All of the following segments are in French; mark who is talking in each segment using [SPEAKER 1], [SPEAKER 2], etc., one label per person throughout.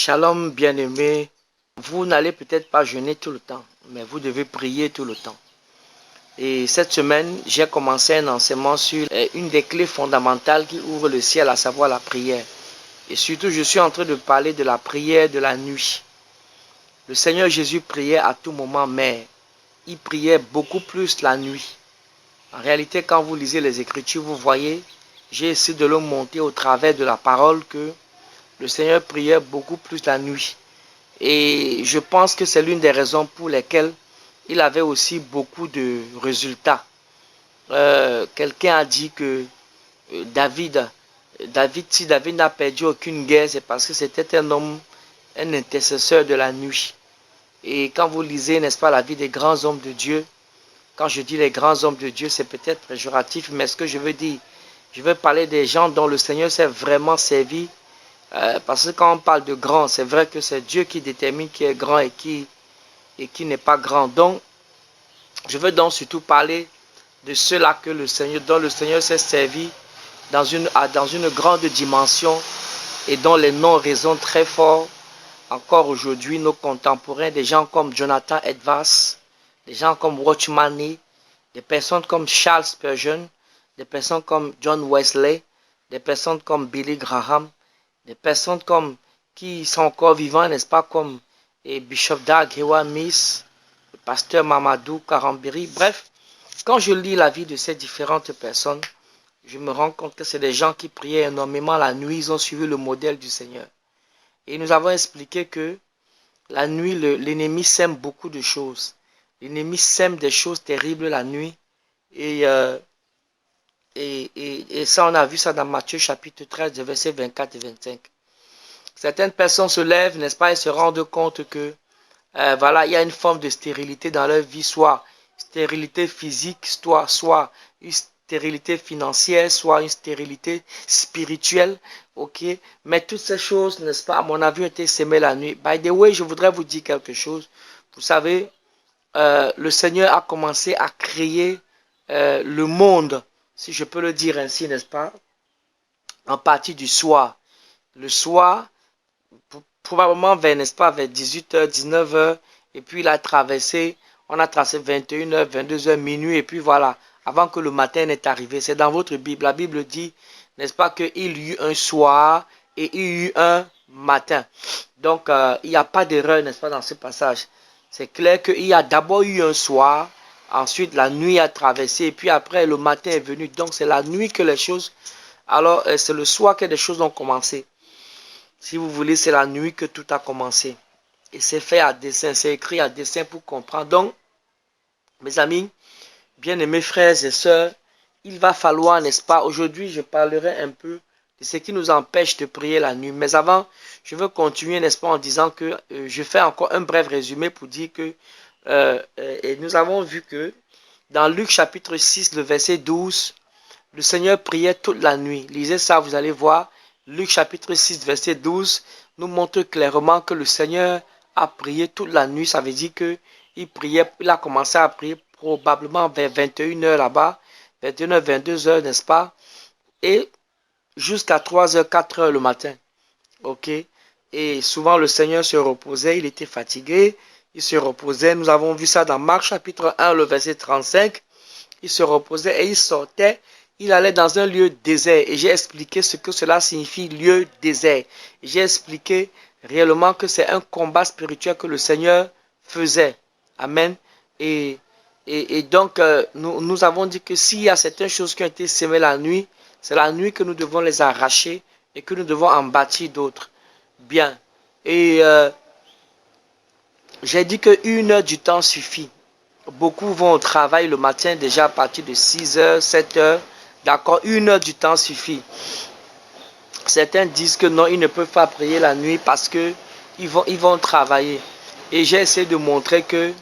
[SPEAKER 1] Shalom bien-aimés, vous n'allez peut-être pas jeûner tout le temps, mais vous devez prier tout le temps. Et cette semaine, j'ai commencé un enseignement sur une des clés fondamentales qui ouvre le ciel, à savoir la prière. Et surtout, je suis en train de parler de la prière de la nuit. Le Seigneur Jésus priait à tout moment, mais il priait beaucoup plus la nuit. En réalité, quand vous lisez les Écritures, vous voyez, j'ai essayé de le montrer au travers de la parole que le Seigneur priait beaucoup plus la nuit. Et je pense que c'est l'une des raisons pour lesquelles il avait aussi beaucoup de résultats. Quelqu'un a dit que si David n'a perdu aucune guerre, c'est parce que c'était un homme, un intercesseur de la nuit. Et quand vous lisez, n'est-ce pas, la vie des grands hommes de Dieu, quand je dis les grands hommes de Dieu, c'est peut-être péjoratif, mais ce que je veux dire, je veux parler des gens dont le Seigneur s'est vraiment servi. Parce que quand on parle de grand, c'est vrai que c'est Dieu qui détermine qui est grand et qui n'est pas grand. Donc, je veux donc surtout parler de ceux-là que dont le Seigneur s'est servi dans une grande dimension et dont les noms résonnent très fort encore aujourd'hui, nos contemporains, des gens comme Jonathan Edwards, des gens comme Watchman Nee, des personnes comme Charles Spurgeon, des personnes comme John Wesley, des personnes comme Billy Graham, des personnes qui sont encore vivants, n'est-ce pas, comme Bishop Dag Heward-Mills, le pasteur Mamadou Karambiri. Bref, quand je lis la vie de ces différentes personnes, je me rends compte que c'est des gens qui priaient énormément la nuit, ils ont suivi le modèle du Seigneur. Et nous avons expliqué que la nuit, l'ennemi sème beaucoup de choses. L'ennemi sème des choses terribles la nuit. Et ça, on a vu ça dans Matthieu chapitre 13, versets 24 et 25. Certaines personnes se lèvent, n'est-ce pas, et se rendent compte que voilà, il y a une forme de stérilité dans leur vie, soit stérilité physique, soit une stérilité financière, soit une stérilité spirituelle, ok. Mais toutes ces choses, n'est-ce pas, à mon avis, ont été sémées la nuit. By the way, je voudrais vous dire quelque chose. Vous savez, le Seigneur a commencé à créer le monde, si je peux le dire ainsi, n'est-ce pas, en partie du soir. Le soir, probablement vers, n'est-ce pas, vers 18h, 19h, et puis il a traversé, on a tracé 21h, 22h, minuit, et puis voilà, avant que le matin n'est arrivé. C'est dans votre Bible. La Bible dit, n'est-ce pas, qu'il y eut un soir et il y eut un matin. Donc, il n'y a pas d'erreur, n'est-ce pas, dans ce passage. C'est clair qu'il y a d'abord eu un soir, ensuite la nuit a traversé, et puis après le matin est venu. Donc, c'est la nuit que les choses, alors c'est le soir que les choses ont commencé. Si vous voulez, c'est la nuit que tout a commencé. Et c'est fait à dessein, c'est écrit à dessein pour comprendre. Donc, mes amis, bien-aimés frères et sœurs, il va falloir, n'est-ce pas, aujourd'hui, je parlerai un peu de ce qui nous empêche de prier la nuit. Mais avant, je veux continuer, n'est-ce pas, en disant que je fais encore un bref résumé pour dire que et nous avons vu que dans Luc chapitre 6, le verset 12, le Seigneur priait toute la nuit. Lisez ça, vous allez voir. Luc chapitre 6, verset 12, nous montre clairement que le Seigneur a prié toute la nuit. Ça veut dire qu'il priait, il a commencé à prier probablement vers 21h là-bas, 21h, 22h, n'est-ce pas? Et jusqu'à 3h, 4h le matin. Ok? Et souvent le Seigneur se reposait, il était fatigué, il se reposait. Nous avons vu ça dans Marc chapitre 1, le verset 35. Il se reposait et il sortait. Il allait dans un lieu désert et j'ai expliqué ce que cela signifie, lieu désert. J'ai expliqué réellement que c'est un combat spirituel que le Seigneur faisait. Amen. Et donc, nous avons dit que s'il y a certaines choses qui ont été sémées la nuit, c'est la nuit que nous devons les arracher et que nous devons en bâtir d'autres. Bien. Et j'ai dit qu'une heure du temps suffit. Beaucoup vont au travail le matin déjà à partir de 6h, 7h. D'accord, une heure du temps suffit. Certains disent que non, ils ne peuvent pas prier la nuit parce que ils vont travailler. Et j'ai essayé de montrer que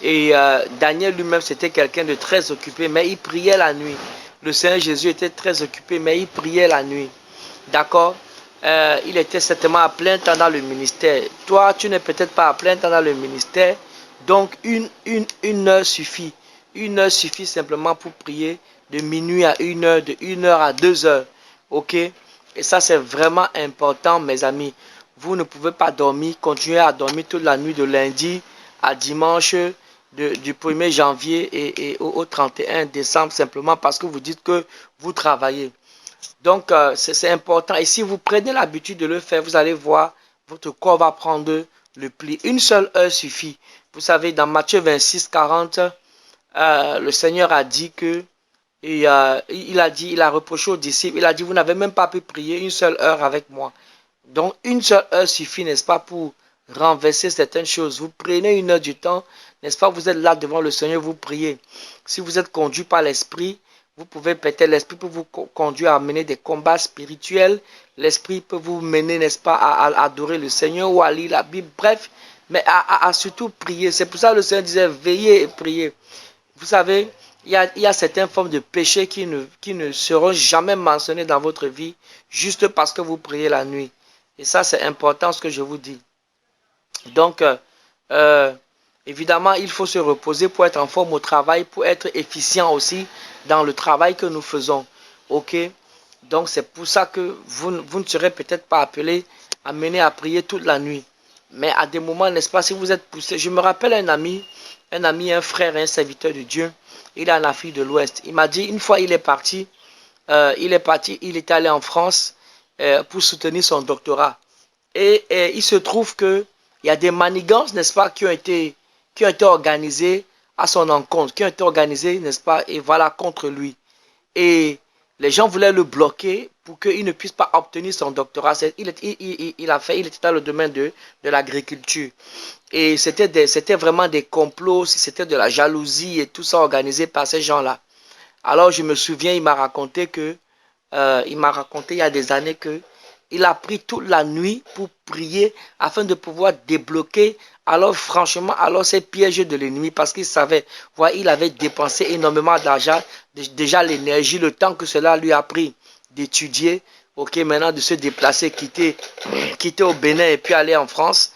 [SPEAKER 1] Daniel lui-même, c'était quelqu'un de très occupé, mais il priait la nuit. Le Seigneur Jésus était très occupé, mais il priait la nuit. D'accord, il était certainement à plein temps dans le ministère. Toi, tu n'es peut-être pas à plein temps dans le ministère. Donc, une heure suffit. Une heure suffit simplement pour prier de minuit à 1h, de 1h à 2h. Ok? Et ça, c'est vraiment important, mes amis. vous ne pouvez pas dormir, continuer à dormir toute la nuit de lundi à dimanche, du 1er janvier et au 31 décembre, simplement parce que vous dites que vous travaillez. Donc, c'est important. Et si vous prenez l'habitude de le faire, vous allez voir, votre corps va prendre le pli. Une seule heure suffit. Vous savez, dans Matthieu 26, 40, le Seigneur a dit que, il a reproché aux disciples, il a dit, vous n'avez même pas pu prier une seule heure avec moi. Donc, une seule heure suffit, n'est-ce pas, pour renverser certaines choses. Vous prenez une heure du temps, n'est-ce pas, vous êtes là devant le Seigneur, vous priez. Si vous êtes conduit par l'Esprit, vous pouvez peut-être, l'Esprit peut vous conduire à mener des combats spirituels. L'Esprit peut vous mener, n'est-ce pas, à adorer le Seigneur ou à lire la Bible. Bref, mais à surtout prier. C'est pour ça que le Seigneur disait, veillez et priez. Vous savez, il y a certaines formes de péché qui ne seront jamais mentionnées dans votre vie juste parce que vous priez la nuit. Et ça, c'est important ce que je vous dis. Donc, évidemment, il faut se reposer pour être en forme au travail, pour être efficient aussi dans le travail que nous faisons. Ok? Donc, c'est pour ça que vous ne serez peut-être pas appelé à mener à prier toute la nuit. Mais à des moments, n'est-ce pas, si vous êtes poussé. Je me rappelle un ami, un frère, un serviteur de Dieu. Il est en Afrique de l'Ouest. Il m'a dit, une fois il était allé en France pour soutenir son doctorat. Et il se trouve que il y a des manigances, n'est-ce pas, qui ont été organisées à son encontre, qui ont été organisées, n'est-ce pas, et voilà, contre lui. Et les gens voulaient le bloquer pour qu'il ne puisse pas obtenir son doctorat. Il était dans le domaine de l'agriculture. Et c'était vraiment des complots, c'était de la jalousie et tout ça organisé par ces gens-là. Alors je me souviens, il m'a raconté il y a des années que il a pris toute la nuit pour prier afin de pouvoir débloquer alors franchement ces pièges de l'ennemi parce qu'il savait, voilà, il avait dépensé énormément d'argent, déjà l'énergie, le temps que cela lui a pris d'étudier, ok, maintenant de se déplacer, quitter au Bénin et puis aller en France.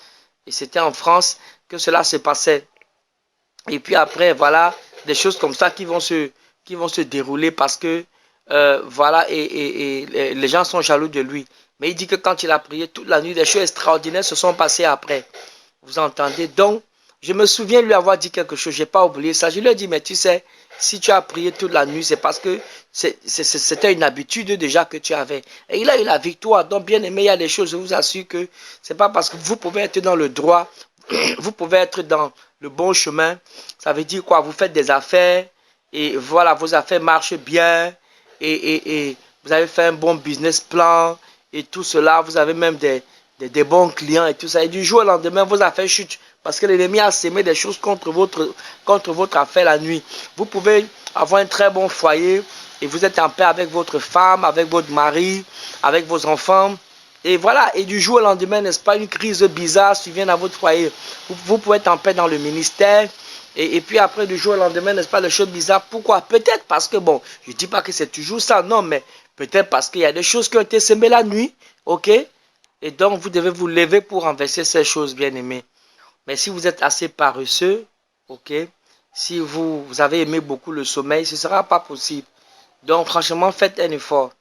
[SPEAKER 1] Et c'était en France que cela se passait. Et puis après, voilà, des choses comme ça qui vont se dérouler parce que voilà, et les gens sont jaloux de lui. Mais il dit que quand il a prié toute la nuit, des choses extraordinaires se sont passées après. Vous entendez? Donc, je me souviens lui avoir dit quelque chose, je n'ai pas oublié ça. Je lui ai dit, mais tu sais, si tu as prié toute la nuit, c'est parce que c'était une habitude déjà que tu avais. Et il a eu la victoire. Donc, bien aimé, il y a des choses, je vous assure que c'est pas parce que vous pouvez être dans le droit, vous pouvez être dans le bon chemin. Ça veut dire quoi? Vous faites des affaires et voilà, vos affaires marchent bien et vous avez fait un bon business plan et tout cela. Vous avez même des bons clients et tout ça. Et du jour au lendemain, vos affaires chutent parce que l'ennemi a sémé des choses contre votre affaire la nuit. Vous pouvez avoir un très bon foyer et vous êtes en paix avec votre femme, avec votre mari, avec vos enfants. Et voilà, et du jour au lendemain, n'est-ce pas, une crise bizarre survient dans votre foyer. Vous pouvez être en paix dans le ministère. Et puis après, du jour au lendemain, n'est-ce pas, les choses bizarres. Pourquoi? Peut-être parce que, bon, je ne dis pas que c'est toujours ça, non, mais peut-être parce qu'il y a des choses qui ont été semées la nuit, ok? Et donc, vous devez vous lever pour renverser ces choses, bien aimées. Mais si vous êtes assez paresseux, ok? Si vous avez aimé beaucoup le sommeil, ce ne sera pas possible. Donc, franchement, faites un effort.